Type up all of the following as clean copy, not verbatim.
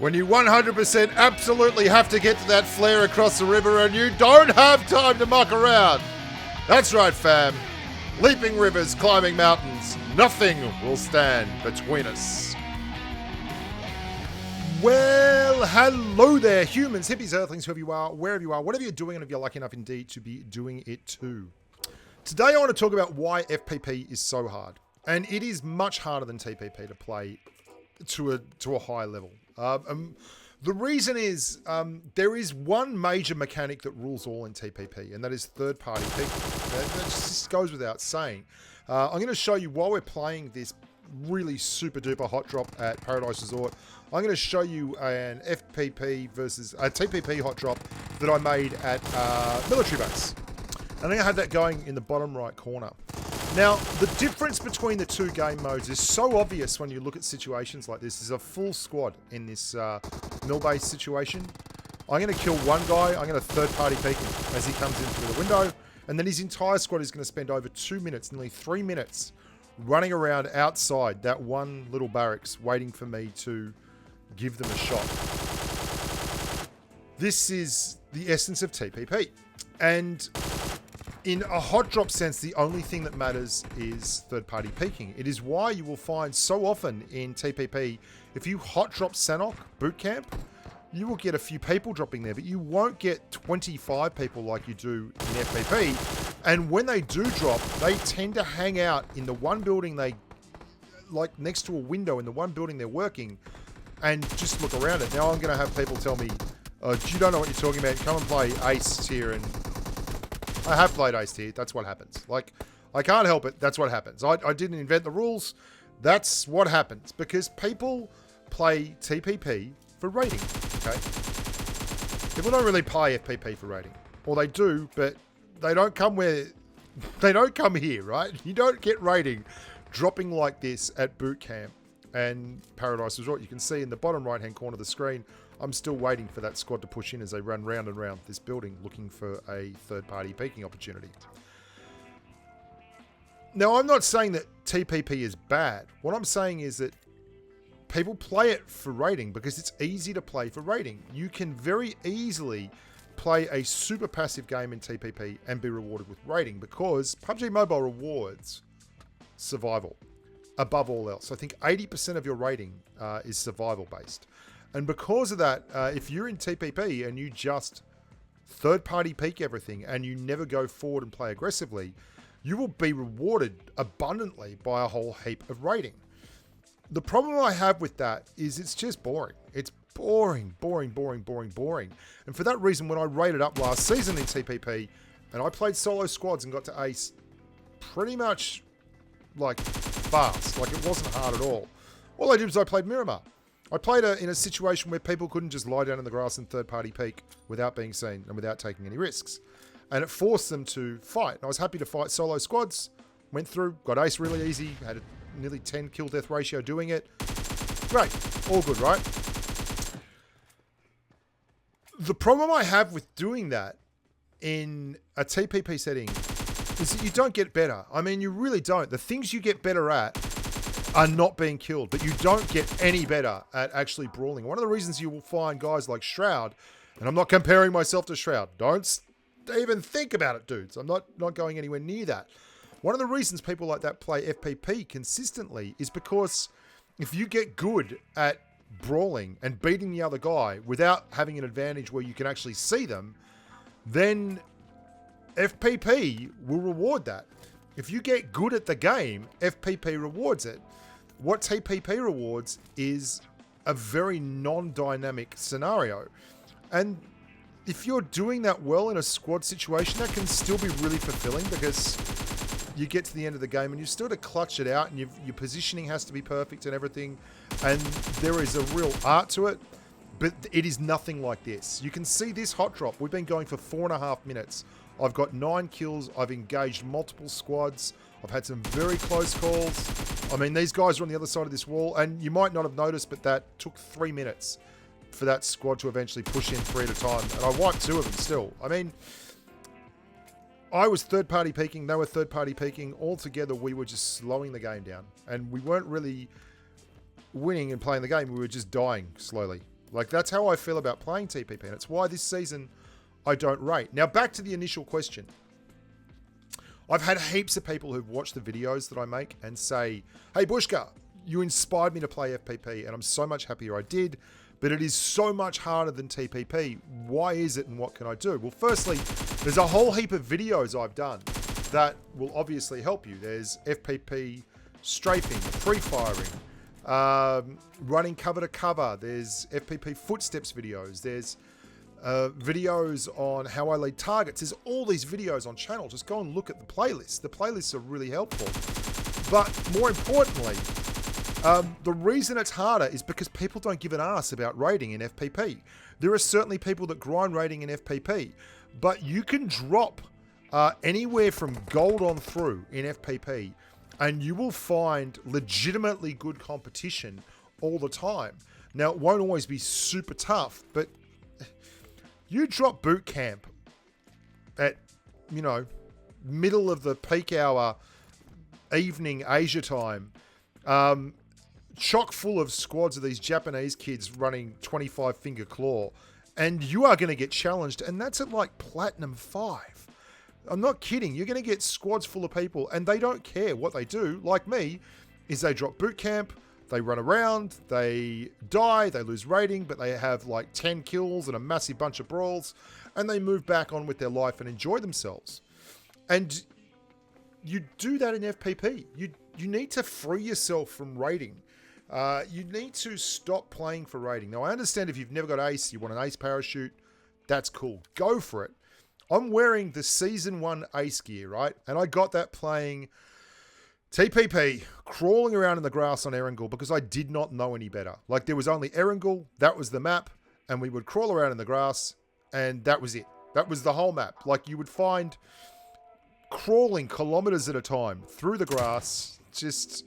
When you 100% absolutely have to get to that flare across the river and you don't have time to muck around. That's right, fam. Leaping rivers, climbing mountains, nothing will stand between us. Well, hello there, humans, hippies, earthlings, whoever you are, wherever you are, whatever you're doing, and if you're lucky enough indeed to be doing it too. Today I want to talk about why FPP is so hard. And it is much harder than TPP to play to a high level. The reason is there is one major mechanic that rules all in TPP, and that is third-party peaking. That just goes without saying. I'm going to show you while we're playing this really super-duper hot drop at Paradise Resort. I'm going to show you an FPP versus a TPP hot drop that I made at Military Base. And I'm going to have that going in the bottom right corner. Now, the difference between the two game modes is so obvious when you look at situations like this. There's a full squad in this mill base situation. I'm going to kill one guy. I'm going to third-party peek him as he comes in through the window. And then his entire squad is going to spend over 2 minutes, nearly 3 minutes, running around outside that one little barracks waiting for me to give them a shot. This is the essence of TPP. And in a hot drop sense, the only thing that matters is third-party peeking. It is why you will find so often in TPP, if you hot drop Sanhok boot camp, you will get a few people dropping there, but you won't get 25 people like you do in FPP. And when they do drop, they tend to hang out in the one building like next to a window in the one building they're working, and just look around it. Now I'm going to have people tell me, you don't know what you're talking about. Come and play Ace here. And I have played Ace here. That's what happens. Like, I can't help it. That's what happens. I didn't invent the rules. That's what happens. Because people play TPP for rating, okay? People don't really play FPP for rating. Or they do, but they don't come here, right? You don't get rating dropping like this at boot camp and Paradise Resort. You can see in the bottom right-hand corner of the screen, I'm still waiting for that squad to push in as they run round and round this building looking for a third-party peeking opportunity. Now, I'm not saying that TPP is bad. What I'm saying is that people play it for rating because it's easy to play for rating. You can very easily play a super passive game in TPP and be rewarded with rating because PUBG Mobile rewards survival above all else. I think 80% of your rating is survival based. And because of that, if you're in TPP and you just third-party peek everything and you never go forward and play aggressively, you will be rewarded abundantly by a whole heap of rating. The problem I have with that is it's just boring. It's boring. And for that reason, when I rated up last season in TPP and I played solo squads and got to ace pretty much like fast, like it wasn't hard at all I did was I played Miramar. I played in a situation where people couldn't just lie down in the grass and third-party peek without being seen and without taking any risks. And it forced them to fight. And I was happy to fight solo squads. Went through, got ace really easy, had a nearly 10 kill-death ratio doing it. Great. All good, right? The problem I have with doing that in a TPP setting is that you don't get better. I mean, you really don't. The things you get better at are not being killed, but you don't get any better at actually brawling. One of the reasons you will find guys like Shroud, and I'm not comparing myself to Shroud. Don't even think about it, dudes. I'm not going anywhere near that. One of the reasons people like that play FPP consistently is because if you get good at brawling and beating the other guy without having an advantage where you can actually see them, then FPP will reward that. If you get good at the game, FPP rewards it. What TPP rewards is a very non-dynamic scenario. And if you're doing that well in a squad situation, that can still be really fulfilling because you get to the end of the game and you still to clutch it out and your positioning has to be perfect and everything. And there is a real art to it, but it is nothing like this. You can see this hot drop. We've been going for 4.5 minutes. I've got 9 kills. I've engaged multiple squads. I've had some very close calls. I mean, these guys are on the other side of this wall, and you might not have noticed, but that took 3 minutes for that squad to eventually push in 3 at a time. And I wiped 2 of them still. I mean, I was third-party peeking. They were third-party peeking. All together, we were just slowing the game down. And we weren't really winning and playing the game. We were just dying slowly. Like, that's how I feel about playing TPP, and it's why this season I don't rate. Now, back to the initial question. I've had heaps of people who've watched the videos that I make and say, hey, Bushka, you inspired me to play FPP, and I'm so much happier I did, but it is so much harder than TPP. Why is it, and what can I do? Well, firstly, there's a whole heap of videos I've done that will obviously help you. There's FPP strafing, pre-firing, running cover to cover. There's FPP footsteps videos. There's videos on how I lead targets. There's all these videos on channel. Just go and look at the playlists. The playlists are really helpful. But more importantly, the reason it's harder is because people don't give an ass about rating in FPP. There are certainly people that grind rating in FPP, but you can drop anywhere from gold on through in FPP, and you will find legitimately good competition all the time. Now, it won't always be super tough, but you drop boot camp at, you know, middle of the peak hour, evening Asia time, chock full of squads of these Japanese kids running 25 finger claw, and you are going to get challenged, and that's at like Platinum 5. I'm not kidding. You're going to get squads full of people, and they don't care. What they do, like me, is they drop boot camp, they run around, they die, they lose rating, but they have like 10 kills and a massive bunch of brawls, and they move back on with their life and enjoy themselves. And you do that in FPP. You need to free yourself from rating. You need to stop playing for rating. Now, I understand if you've never got ace, you want an ace parachute, that's cool. Go for it. I'm wearing the Season 1 ace gear, right? And I got that playing TPP, crawling around in the grass on Erangel because I did not know any better. Like, there was only Erangel, that was the map, and we would crawl around in the grass, and that was it. That was the whole map. Like, you would find crawling kilometers at a time through the grass, just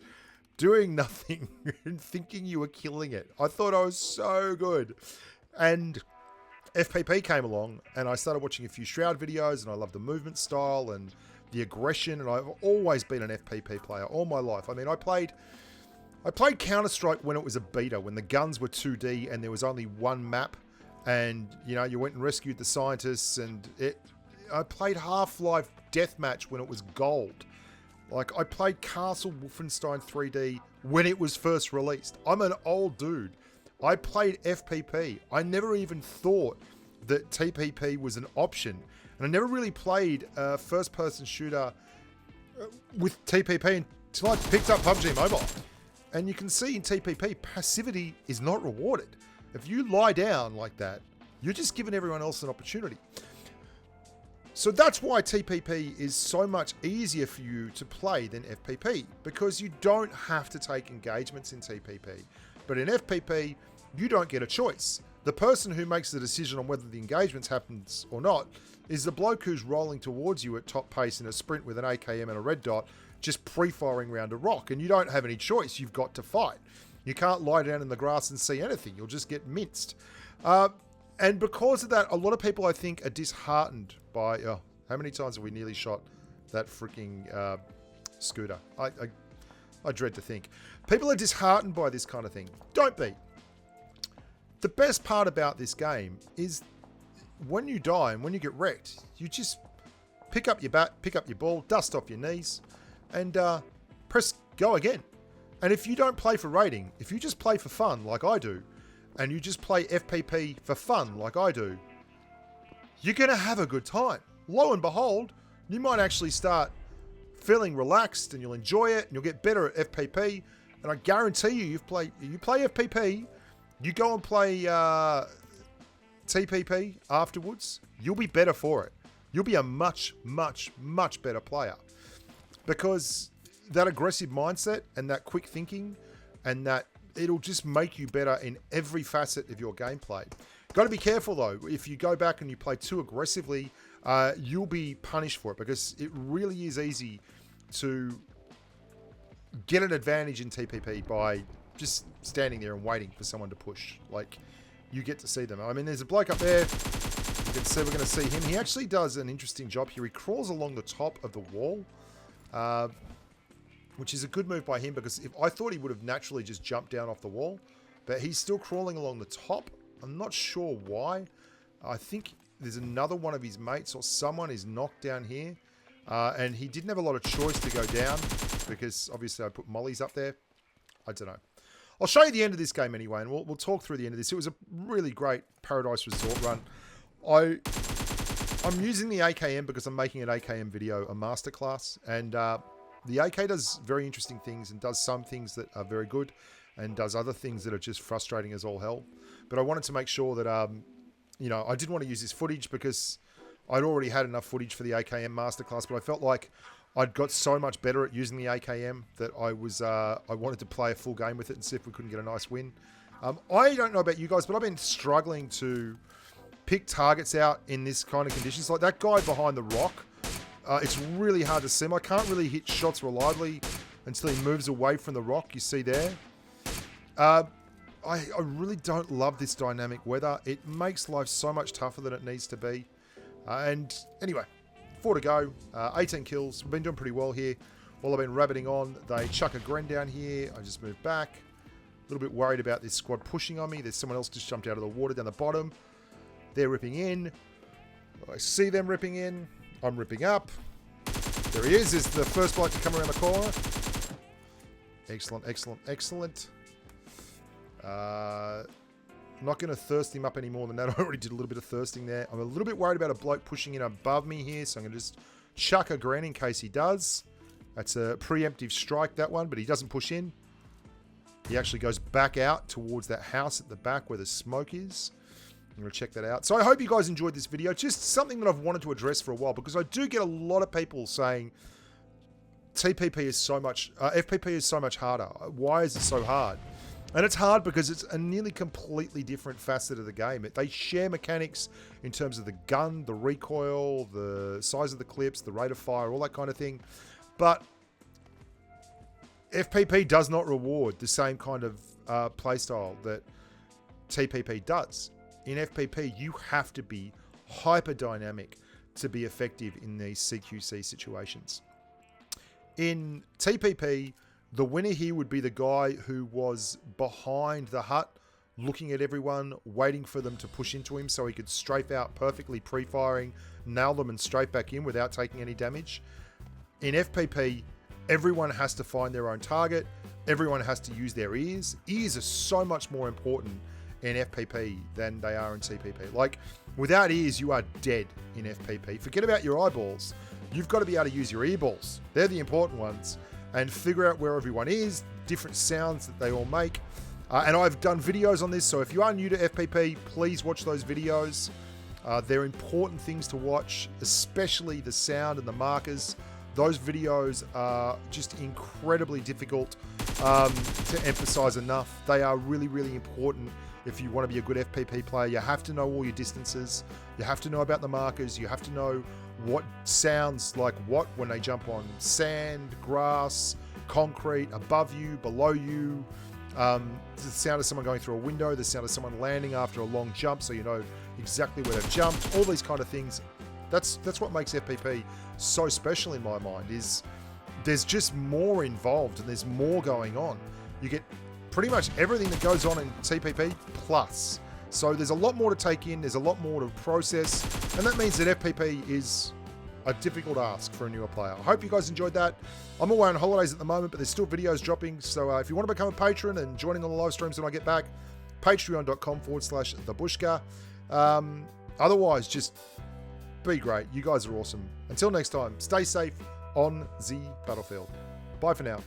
doing nothing and thinking you were killing it. I thought I was so good. And FPP came along, and I started watching a few Shroud videos, and I love the movement style and the aggression, and I've always been an FPP player all my life. I mean, I played Counter-Strike when it was a beta, when the guns were 2D and there was only one map, and, you know, you went and rescued the scientists, and I played Half-Life Deathmatch when it was gold. Like, I played Castle Wolfenstein 3D when it was first released. I'm an old dude. I played FPP. I never even thought that TPP was an option. And I never really played a first-person shooter with TPP until I picked up PUBG Mobile. And you can see in TPP, passivity is not rewarded. If you lie down like that, you're just giving everyone else an opportunity. So that's why TPP is so much easier for you to play than FPP, because you don't have to take engagements in TPP. But in FPP, you don't get a choice. The person who makes the decision on whether the engagement happens or not is the bloke who's rolling towards you at top pace in a sprint with an AKM and a red dot, just pre-firing round a rock. And you don't have any choice. You've got to fight. You can't lie down in the grass and see anything. You'll just get minced. And because of that, a lot of people, I think, are disheartened by... Oh, how many times have we nearly shot that freaking scooter? I dread to think. People are disheartened by this kind of thing. Don't be. The best part about this game is when you die and when you get wrecked, you just pick up your bat, pick up your ball, dust off your knees, and press go again. And if you don't play for rating, if you just play for fun like I do, and you just play FPP for fun like I do, you're going to have a good time. Lo and behold, you might actually start feeling relaxed and you'll enjoy it and you'll get better at FPP. And I guarantee you, you play FPP, you go and play TPP afterwards, you'll be better for it. You'll be a much, much, much better player. Because that aggressive mindset and that quick thinking and that it'll just make you better in every facet of your gameplay. Got to be careful though. If you go back and you play too aggressively, you'll be punished for it, because it really is easy to get an advantage in TPP by just standing there and waiting for someone to push. Like, you get to see them. I mean, there's a bloke up there. You can see, we're going to see him. He actually does an interesting job here. He crawls along the top of the wall, which is a good move by him, because if I thought he would have naturally just jumped down off the wall, but he's still crawling along the top I'm not sure why. I think there's another one of his mates or someone is knocked down here. And he didn't have a lot of choice to go down because obviously I put mollies up there. I don't know. I'll show you the end of this game anyway, and we'll talk through the end of this. It was a really great Paradise Resort run. I'm using the AKM because I'm making an AKM video, a masterclass, and the AK does very interesting things and does some things that are very good and does other things that are just frustrating as all hell. But I wanted to make sure that, you know, I didn't want to use this footage because I'd already had enough footage for the AKM masterclass, but I felt like I'd got so much better at using the AKM that I wanted to play a full game with it and see if we couldn't get a nice win. I don't know about you guys, but I've been struggling to pick targets out in this kind of conditions. Like that guy behind the rock, it's really hard to see him. I can't really hit shots reliably until he moves away from the rock, you see there. I really don't love this dynamic weather. It makes life so much tougher than it needs to be. And anyway, 4 to go, 18 kills. We've been doing pretty well here. While I've been rabbiting on, they chuck a Gren down here. I just moved back. A little bit worried about this squad pushing on me. There's someone else just jumped out of the water down the bottom. They're ripping in. I see them ripping in. I'm ripping up. There he is. There's the first bloke to come around the corner. Excellent, excellent, excellent. I'm not going to thirst him up any more than that. I already did a little bit of thirsting there. I'm a little bit worried about a bloke pushing in above me here, so I'm going to just chuck a Gren in case he does. That's a preemptive strike, that one, but he doesn't push in. He actually goes back out towards that house at the back where the smoke is. I'm going to check that out. So I hope you guys enjoyed this video. Just something that I've wanted to address for a while, because I do get a lot of people saying TPP is so much, FPP is so much harder. Why is it so hard? And it's hard because it's a nearly completely different facet of the game. They share mechanics in terms of the gun, the recoil, the size of the clips, the rate of fire, all that kind of thing. But FPP does not reward the same kind of playstyle that TPP does. In FPP, you have to be hyper dynamic to be effective in these CQC situations. In TPP, the winner here would be the guy who was behind the hut, looking at everyone, waiting for them to push into him so he could strafe out perfectly pre-firing, nail them and strafe back in without taking any damage. In FPP, everyone has to find their own target. Everyone has to use their ears. Ears are so much more important in FPP than they are in TPP. Like, without ears, you are dead in FPP. Forget about your eyeballs. You've got to be able to use your earballs. They're the important ones. And figure out where everyone is, different sounds that they all make. And I've done videos on this, so if you are new to FPP, please watch those videos. They're important things to watch, especially the sound and the markers. Those videos are just incredibly difficult to emphasize enough. They are really, really important if you want to be a good FPP player. You have to know all your distances. You have to know about the markers. You have to know what sounds like what when they jump on sand, grass, concrete, above you, below you. The sound of someone going through a window, the sound of someone landing after a long jump, so you know exactly where they've jumped. All these kind of things. That's what makes FPP so special in my mind, is there's just more involved and there's more going on. You get pretty much everything that goes on in TPP plus. So there's a lot more to take in, there's a lot more to process, and that means that FPP is a difficult ask for a newer player. I hope you guys enjoyed that. I'm away on holidays at the moment, but there's still videos dropping, so if you want to become a patron and joining on the live streams when I get back, patreon.com/thebushka. Otherwise, just be great. You guys are awesome. Until next time, stay safe on the battlefield. Bye for now.